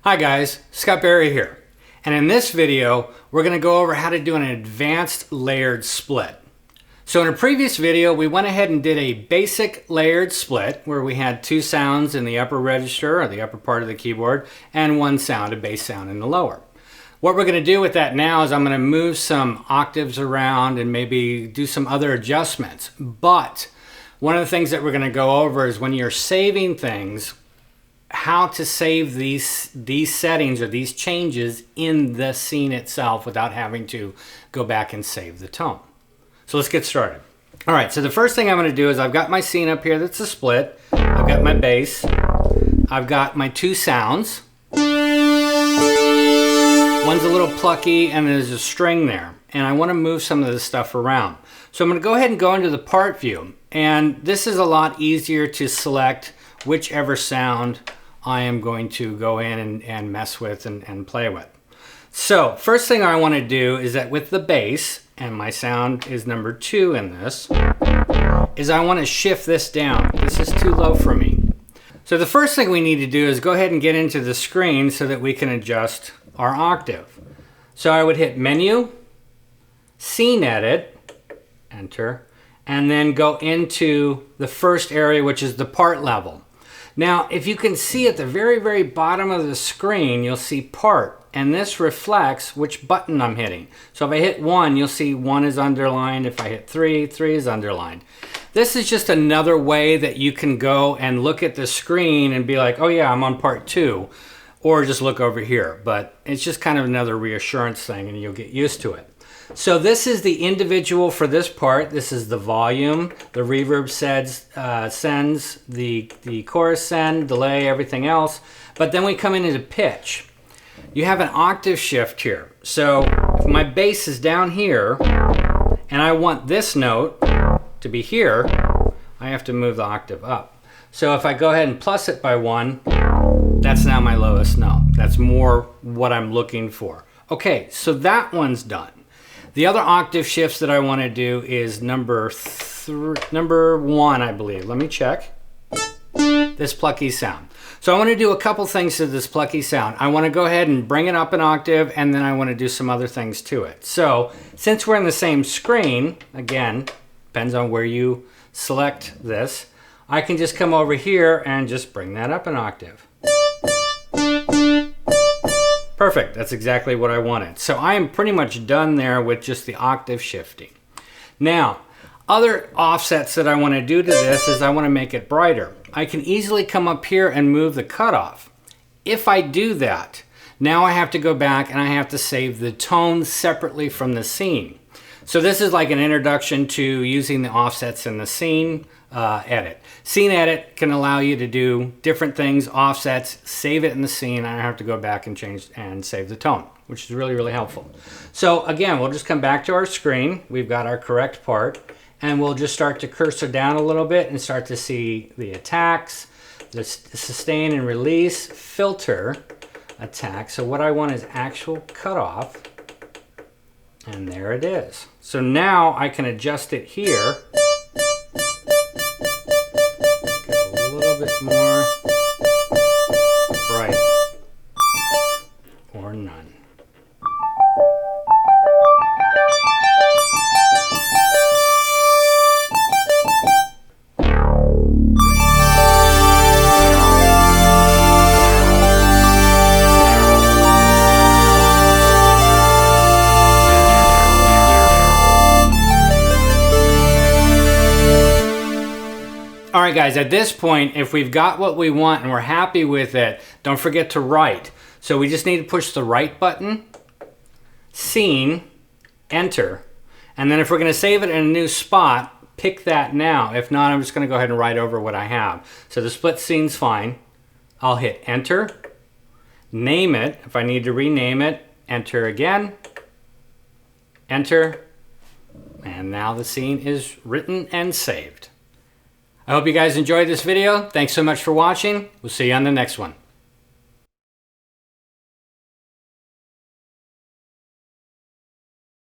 Hi guys, Scott Berry here. And in this video, we're going to go over how to do an advanced layered split. So in a previous video, we went ahead and did a basic layered split where we had two sounds in the upper register or the upper part of the keyboard and one sound, a bass sound in the lower. What we're going to do with that now is I'm going to move some octaves around and maybe do some other adjustments. But one of the things that we're going to go over is when you're saving things, how to save these settings or these changes in the scene itself without having to go back and save the tone. So let's get started. All right, so the first thing I'm going to do is I've got my scene up here that's a split. I've got my bass. I've got my two sounds. One's a little plucky and there's a string there. And I want to move some of this stuff around. So I'm going to go ahead and go into the part view. And this is a lot easier to select whichever sound I am going to go in and mess with and play with. So first thing I want to do is that with the bass, and my sound is number 2 in this, is I want to shift this down. This is too low for me. So the first thing we need to do is go ahead and get into the screen so that we can adjust our octave. So I would hit Menu, Scene Edit, Enter, and then go into the first area, which is the part level. Now, if you can see at the very, very bottom of the screen, you'll see part, and this reflects which button I'm hitting. So if I hit 1, you'll see 1 is underlined. If I hit 3, 3 is underlined. This is just another way that you can go and look at the screen and be like, oh yeah, I'm on part 2, or just look over here. But it's just kind of another reassurance thing, and you'll get used to it. So this is the individual for this part. This is the volume. The reverb sends, the chorus send, delay, everything else. But then we come into pitch. You have an octave shift here. So if my bass is down here and I want this note to be here, I have to move the octave up. So if I go ahead and plus it by 1, that's now my lowest note. That's more what I'm looking for. Okay, so that one's done. The other octave shifts that I want to do is number 1, I believe. Let me check. This plucky sound. So I want to do a couple things to this plucky sound. I want to go ahead and bring it up an octave, and then I want to do some other things to it. So since we're in the same screen, again, depends on where you select this, I can just come over here and just bring that up an octave. Perfect, that's exactly what I wanted. So I am pretty much done there with just the octave shifting. Now, other offsets that I want to do to this is I want to make it brighter. I can easily come up here and move the cutoff. If I do that, now I have to go back and I have to save the tone separately from the scene. So this is like an introduction to using the offsets in the scene edit. Scene edit can allow you to do different things, offsets, save it in the scene. I don't have to go back and change and save the tone, which is really, really helpful. So again, we'll just come back to our screen. We've got our correct part, and we'll just start to cursor down a little bit and start to see the attacks, the sustain and release, filter, attack. So what I want is actual cutoff, and there it is. So now I can adjust it here. A little bit more bright or none. All right, guys, at this point, if we've got what we want and we're happy with it, don't forget to write. So we just need to push the write button, scene, enter. And then if we're going to save it in a new spot, pick that now. If not, I'm just going to go ahead and write over what I have. So the split scene's fine. I'll hit enter, name it. If I need to rename it, enter again, enter. And now the scene is written and saved. I hope you guys enjoyed this video. Thanks so much for watching. We'll see you on the next one.